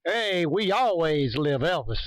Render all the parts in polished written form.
Hey, we always live Elvis.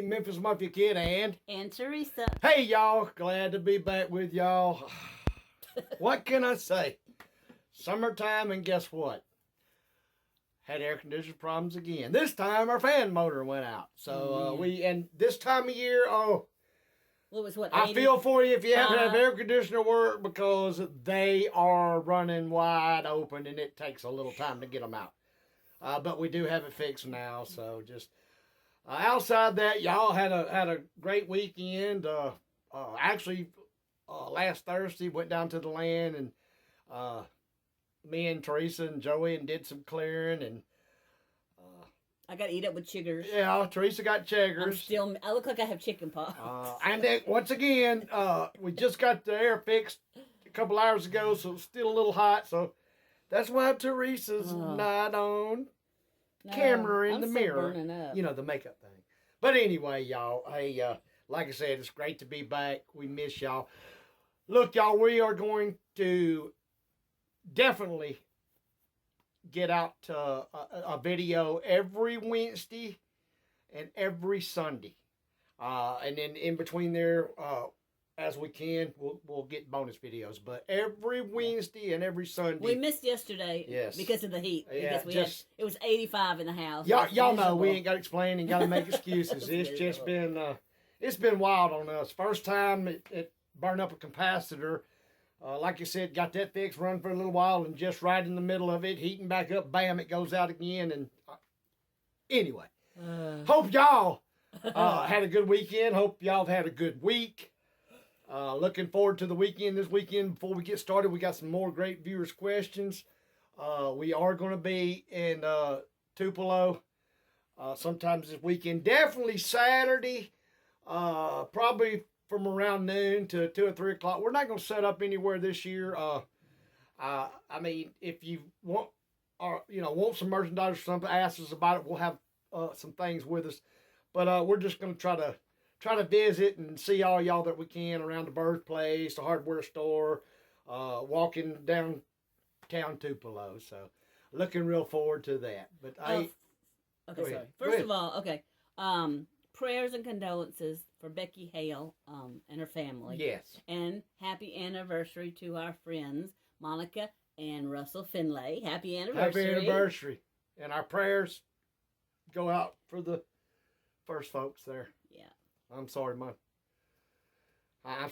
Memphis Mafia Kid And Teresa. hey y'all, glad to be back with y'all. What can I say? Summertime, and guess what? Had air conditioner problems again. This time our fan motor went out. So and this time of year, What was what? I feel for you if you haven't had air conditioner work because they are running wide open and it takes a little time to get them out. But we do have it fixed now, so just outside that, y'all had a great weekend. Actually, last Thursday went down to the land and me and Teresa and Joey and did some clearing and. I got to eat up with chiggers. Yeah, Teresa got checkers. I look like I have chicken pox. And then, once again, we just got the air fixed a couple hours ago, so it's still a little hot. So that's why Teresa's not on camera in the mirror. Burning up. You know, the makeup thing. But anyway, y'all, hey, like I said, it's great to be back. We miss y'all. Look, y'all, we are going to definitely get out a video every Wednesday and every Sunday. And then in between there, as we can, we'll get bonus videos. But every Wednesday and every Sunday. We missed yesterday because of the heat. Yeah, because it was 85 in the house. Y'all know we ain't got to explain and got to make excuses. It's just been it's been wild on us. First time it burned up a capacitor. Like you said, got that fixed, run for a little while, and just right in the middle of it, heating back up, bam, it goes out again. And anyway, hope y'all had a good weekend. Hope y'all have had a good week. Looking forward to the weekend this weekend. Before we get started, we got some more great viewers' questions. We are going to be in Tupelo sometimes this weekend. Definitely Saturday, probably from around noon to 2 or 3 o'clock. We're not going to set up anywhere this year. I mean, if you want, want some merchandise or something, ask us about it. We'll have some things with us, but we're just going to try to visit and see all y'all that we can around the birthplace, the hardware store, walking downtown Tupelo. So, looking real forward to that. But okay, sorry. First of all, okay. Prayers and condolences for Becky Hale and her family. Yes. And happy anniversary to our friends, Monica and Russell Finlay. Happy anniversary. Happy anniversary. And our prayers go out for the first folks there. Yeah. I'm sorry, I'm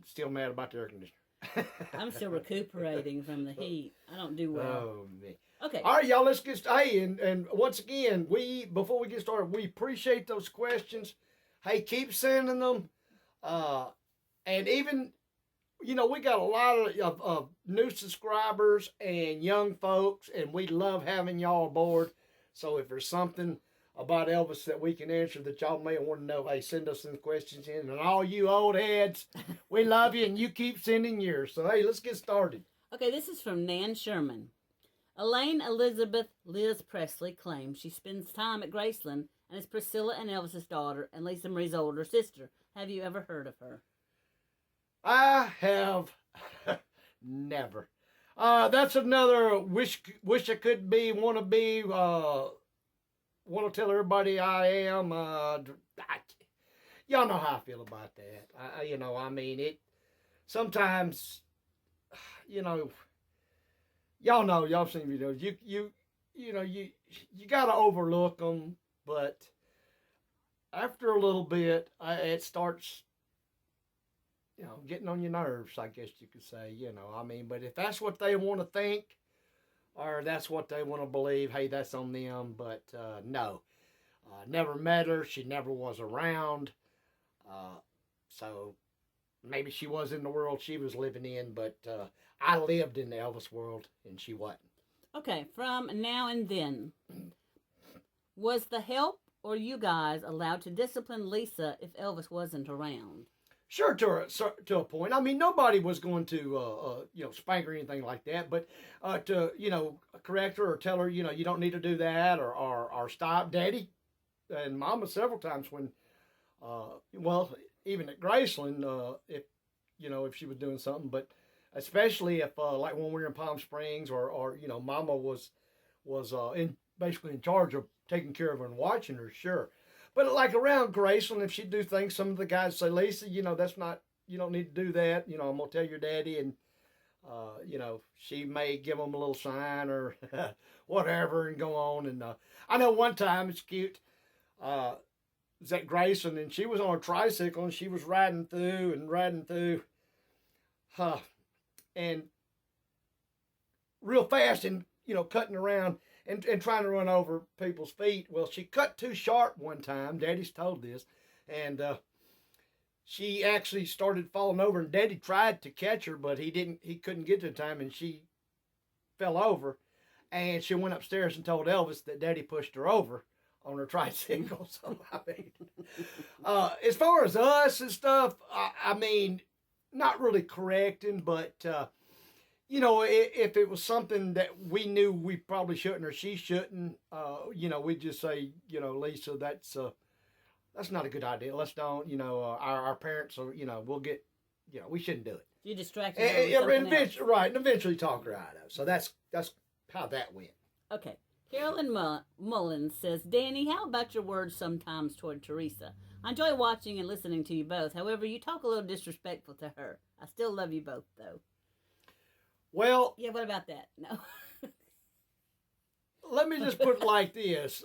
still mad about the air conditioner. I'm still recuperating from the heat. I don't do well. Oh, man. Okay. All right, y'all, let's get started. Hey, and once again, before we get started, we appreciate those questions. Hey, keep sending them. And even, we got a lot of new subscribers and young folks, and we love having y'all aboard. So if there's something about Elvis that we can answer that y'all may want to know, hey, send us some questions in. And all you old heads, we love you, and you keep sending yours. So, hey, let's get started. Okay, this is from Nan Sherman. Elaine Elizabeth Liz Presley claims she spends time at Graceland and is Priscilla and Elvis's daughter and Lisa Marie's older sister. Have you ever heard of her? I have never. That's another wish I could be, want to be, want to tell everybody I am. Y'all know how I feel about that. I mean, it sometimes, y'all know, y'all seen videos. You got to overlook them, but after a little bit, it starts, getting on your nerves, I guess you could say, I mean, but if that's what they want to think, or that's what they want to believe, hey, that's on them, but no. Never met her, she never was around, so maybe she was in the world she was living in, but I lived in the Elvis world, and she wasn't. Okay, from Now and Then. Was the help or you guys allowed to discipline Lisa if Elvis wasn't around? Sure, to a point. I mean, nobody was going to, spank her or anything like that, but to, correct her or tell her, you don't need to do that or stop. Daddy and Mama several times when, even at Graceland, if she was doing something, but especially if, like when we were in Palm Springs or Mama was was basically in charge of taking care of her and watching her, sure. But like around Graceland, if she'd do things, some of the guys say, Lisa, that's not, you don't need to do that. I'm going to tell your daddy. And, she may give them a little sign or whatever and go on. And I know one time, it's cute, it was at Graceland, and she was on a tricycle, and she was riding through, and real fast and, cutting around and trying to run over people's feet. Well, she cut too sharp one time. Daddy's told this. And she actually started falling over, and Daddy tried to catch her, but he couldn't get to the time, and she fell over. And she went upstairs and told Elvis that Daddy pushed her over on her tricycle. So, I mean, as far as us and stuff, I mean, not really correcting, but, if it was something that we knew we probably shouldn't or she shouldn't, we'd just say, Lisa, that's not a good idea. Let's don't, our parents are, we'll get, we shouldn't do it. You distracted her with something else. Right, and eventually talk her out of it. So that's how that went. Okay. Carolyn Mullins says, Danny, how about your words sometimes toward Teresa? I enjoy watching and listening to you both. However, you talk a little disrespectful to her. I still love you both, though. Well... Yeah, what about that? No. Let me just put it like this.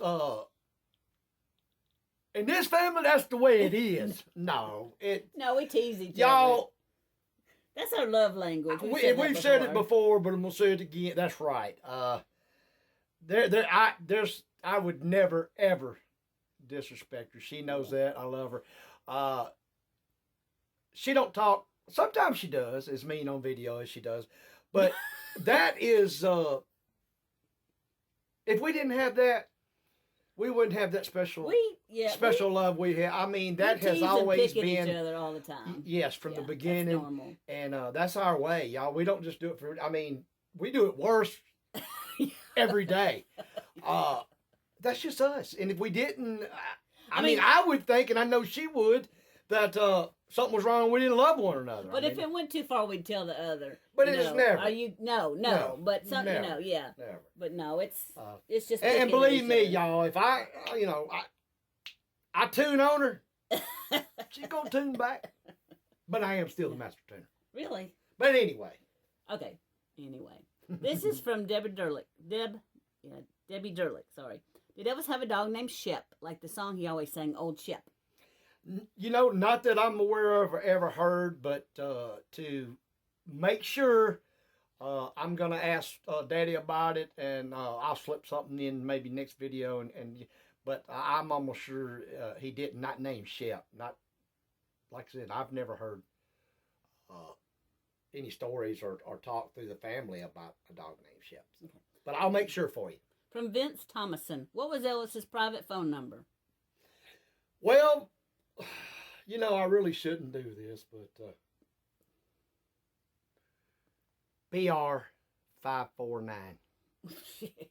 In this family, that's the way it is. No, we tease each y'all, other. That's our love language. We've said it before, but I'm gonna say it again. That's right. I would never ever disrespect her. She knows that. I love her. She don't talk. Sometimes she does, as mean on video as she does, but that is. If we didn't have that, we wouldn't have that special love we have. I mean, that has always been each other all the time. Yes, from the beginning. That's normal. And that's our way, y'all. We don't just do it for. I mean, we do it worse every day. That's just us. And if we didn't, I mean, I would think, and I know she would, that something was wrong. We didn't love one another. But if it went too far, we'd tell the other. But it is never. No. But something, never. Never. But no, it's just. And believe me, y'all, if I tune on her, she's gonna tune back. But I am still the master tuner. Really? But anyway. Okay. Anyway, this is from Debbie Durlick. Debbie Durlick. Sorry. Did Elvis have a dog named Shep, like the song he always sang, Old Shep? Not that I'm aware of or ever heard, but to make sure, I'm going to ask Daddy about it, and I'll slip something in maybe next video. But I'm almost sure he did not name Shep. Not, like I said, I've never heard any stories or talk through the family about a dog named Shep. Okay. But I'll make sure for you. From Vince Thomason, what was Elvis's private phone number? Well, I really shouldn't do this, but BR 549. Okay.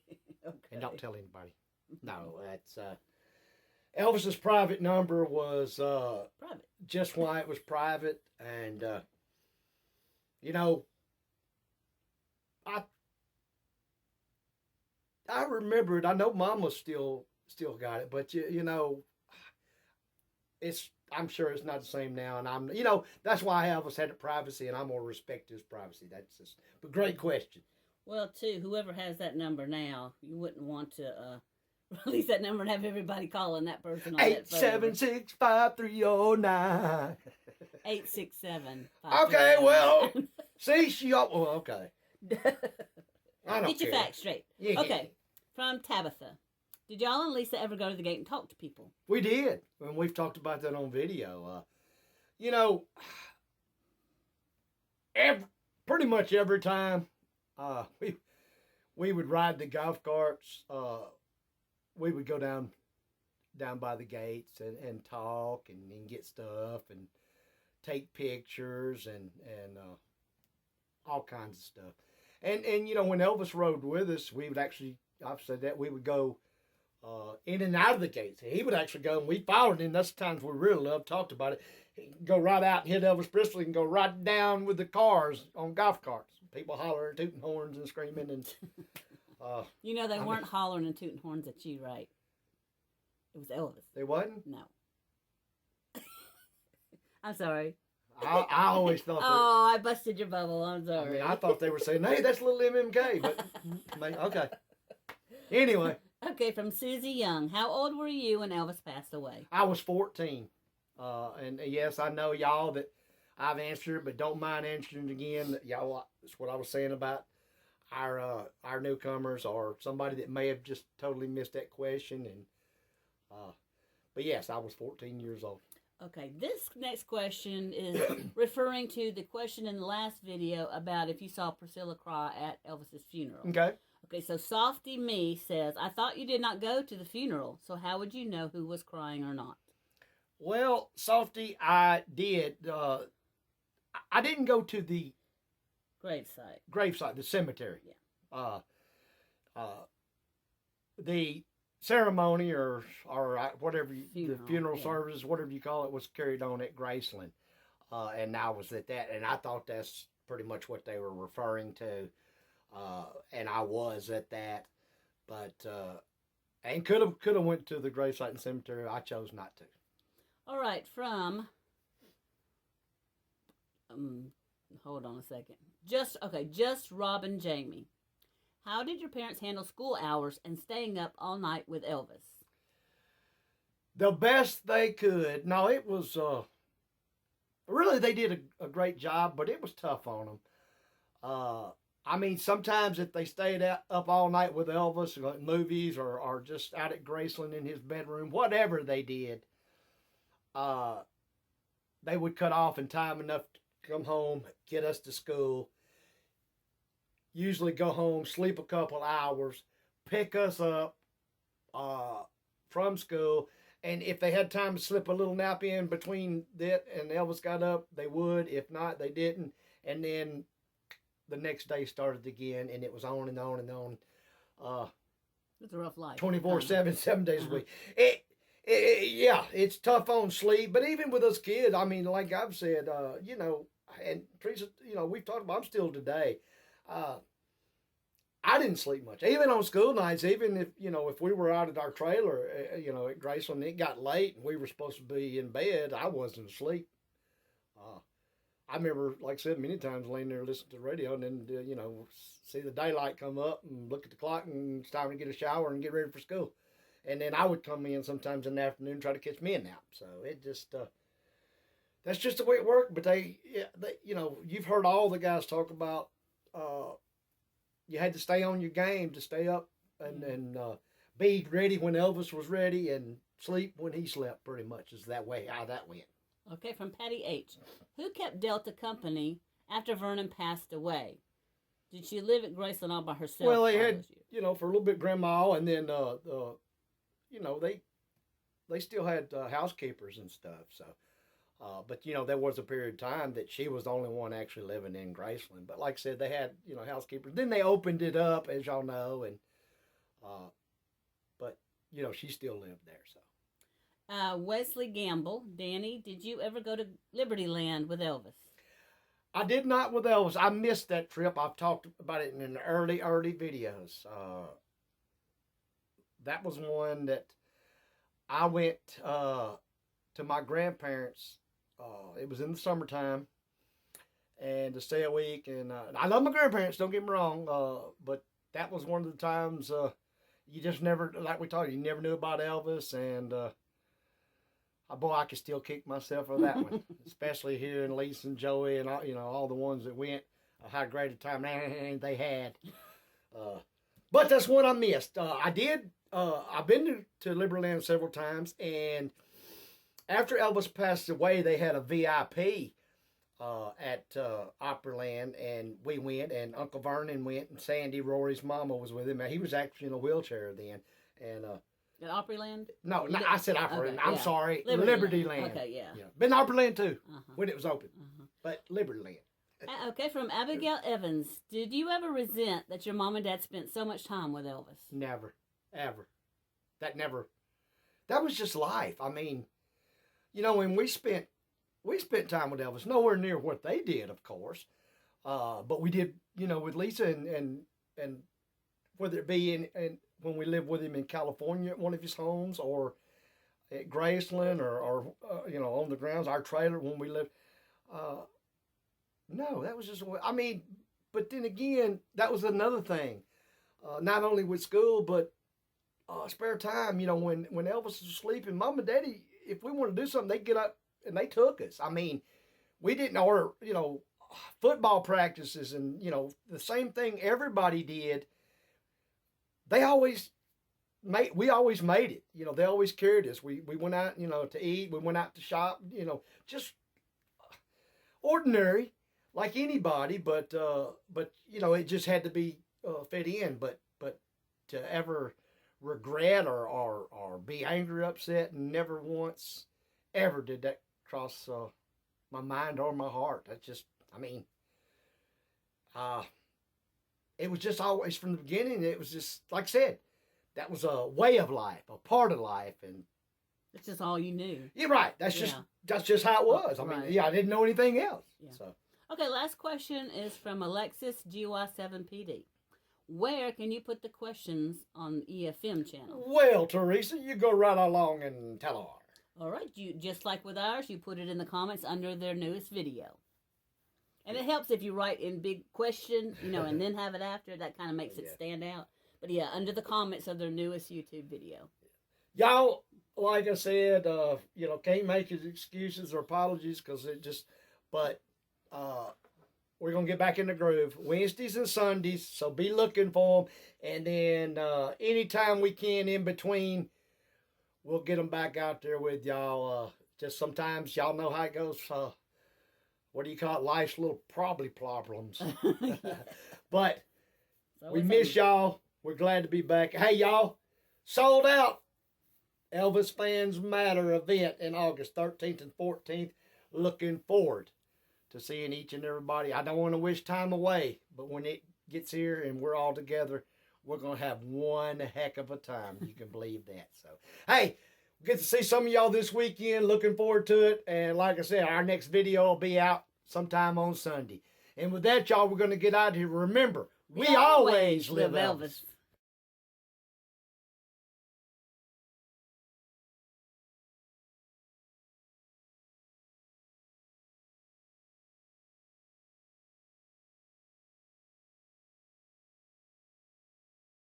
And don't tell anybody. No, that's Elvis's private number was private. Just why it was private, and I remember it. I know Mama still got it, but I'm sure it's not the same now, and that's why Elvis had it privacy, and I'm gonna respect his privacy. That's just a great question. Well, too, whoever has that number now, you wouldn't want to release that number and have everybody calling that person on 876-5309. 867. Okay, well, see, okay. I don't Get your care. facts straight. Yeah. Okay, from Tabitha. Did y'all and Lisa ever go to the gate and talk to people? We did, and we've talked about that on video. Pretty much every time we would ride the golf carts, we would go down by the gates and talk and get stuff and take pictures and all kinds of stuff. And when Elvis rode with us, we would actually, I've said that, we would go in and out of the gates. He would actually go, and we followed him. That's the times we really loved, talked about it. He'd go right out and hit Elvis Presley and go right down with the cars on golf carts. People hollering, tooting horns and screaming. And You know, they weren't hollering and tooting horns at you, right? It was Elvis. They wasn't? No. I'm sorry. I always thought I busted your bubble. I'm that. I sorry. mean, I thought they were saying, hey, that's little MMK. But, okay. Anyway. Okay, from Susie Young. How old were you when Elvis passed away? I was 14. And yes, I know y'all that I've answered, but don't mind answering again. Y'all, that's what I was saying about our newcomers or somebody that may have just totally missed that question. And but yes, I was 14 years old. Okay, this next question is referring to the question in the last video about if you saw Priscilla cry at Elvis's funeral. Okay. Okay, so Softy Me says, I thought you did not go to the funeral, so how would you know who was crying or not? Well, Softy, I did. I didn't go to the gravesite, the cemetery. Yeah. The ceremony or whatever the funeral yeah. service, whatever you call it, was carried on at Graceland, and I was at that, and I thought that's pretty much what they were referring to, and I was at that, but and could have went to the gravesite and cemetery. I chose not to. All right, from hold on a second. Just Robin Jamie. How did your parents handle school hours and staying up all night with Elvis? The best they could. No, it was really they did a great job, but it was tough on them. I mean, sometimes if they stayed up all night with Elvis, like movies or just out at Graceland in his bedroom, whatever they did, they would cut off in time enough to come home, get us to school, usually go home, sleep a couple hours, pick us up from school, and if they had time to slip a little nap in between that and Elvis got up, they would. If not, they didn't. And then the next day started again, and it was on and on and on. It's a rough life. 24/7, 7 days a week. Yeah, it's tough on sleep, but even with us kids, I mean, like I've said, and Teresa, we've talked about, I'm still today. I didn't sleep much, even on school nights. Even if we were out at our trailer, at Graceland, it got late and we were supposed to be in bed, I wasn't asleep. I remember, like I said, many times laying there listening to the radio and then, see the daylight come up and look at the clock and it's time to get a shower and get ready for school. And then I would come in sometimes in the afternoon and try to catch me a nap. So it just, that's just the way it worked. But they, you've heard all the guys talk about, you had to stay on your game to stay up and be ready when Elvis was ready and sleep when he slept, pretty much is that way how that went. Okay, from Patty H. Who kept Delta company after Vernon passed away? Did she live at Graceland all by herself? Well, they had, for a little bit grandma, and then, they still had housekeepers and stuff. So, but, there was a period of time that she was the only one actually living in Graceland. But like I said, they had, housekeepers. Then they opened it up, as y'all know, and, but, she still lived there, so. Wesley Gamble, Danny, did you ever go to Liberty Land with Elvis? I did not with Elvis. I missed that trip. I've talked about it in the early videos. That was one that I went to my grandparents. It was in the summertime, and to stay a week. And I love my grandparents, don't get me wrong, but that was one of the times you just never, like we talked, you never knew about Elvis, and boy, I could still kick myself for that one, especially hearing Lisa and Joey and all the ones that went, how great a time they had. But that's one I missed. I've been to Liberty Land several times, and after Elvis passed away, they had a VIP at Opryland, and we went, and Uncle Vernon went, and Sandy, Rory's mama, was with him. Now, he was actually in a wheelchair then, and at Opryland? No, I said Opryland. Okay, I'm yeah. sorry. Liberty Land. Okay, yeah. Been to Opryland too, when it was open. But Liberty Land. Okay, from Abigail Evans. Did you ever resent that your mom and dad spent so much time with Elvis? Never. Ever. That was just life. I mean, when we spent time with Elvis, nowhere near what they did, of course. But we did, with Lisa and whether it be in when we lived with him in California at one of his homes, or at Graceland, or on the grounds, our trailer when we lived. No, that was just. I mean, but then again, that was another thing. Not only with school, but spare time. When Elvis was sleeping, Mom and Daddy, if we wanted to do something, they'd get up and they took us. I mean, we didn't order, football practices and, the same thing everybody did. We always made it. They always carried us. We went out, to eat. We went out to shop, just ordinary like anybody, but it just had to be fit in. But to ever regret or be angry, upset, and never once ever did that cross my mind or my heart. That's just, it was just always from the beginning. It was just, like I said, that was a way of life, a part of life, and it's just all you knew. You're right. That's just how it was. Right. I didn't know anything else. Yeah. So. Okay, last question is from Alexis GY7PD. Where can you put the questions on EFM channel? Well, Teresa, you go right along and tell her. All right, you just like with ours, you put it in the comments under their newest video. And it helps if you write in big question, and then have it after. That kind of makes it stand out. But yeah, under the comments of their newest YouTube video. Y'all, like I said, can't make his excuses or apologies because but we're going to get back in the groove. Wednesdays and Sundays, so be looking for them. And then anytime we can in between, we'll get them back out there with y'all. Just sometimes y'all know how it goes. What do you call it? Life's little problems. But we miss y'all. We're glad to be back. Hey, y'all, sold out Elvis Fans Matter event in August 13th and 14th. Looking forward to seeing each and everybody. I don't want to wish time away, but when it gets here and we're all together, we're going to have one heck of a time. You can believe that. So, hey, we'll get to see some of y'all this weekend. Looking forward to it. And like I said, our next video will be out sometime on Sunday. And with that, y'all, we're going to get out of here. Remember, we always live Elvis.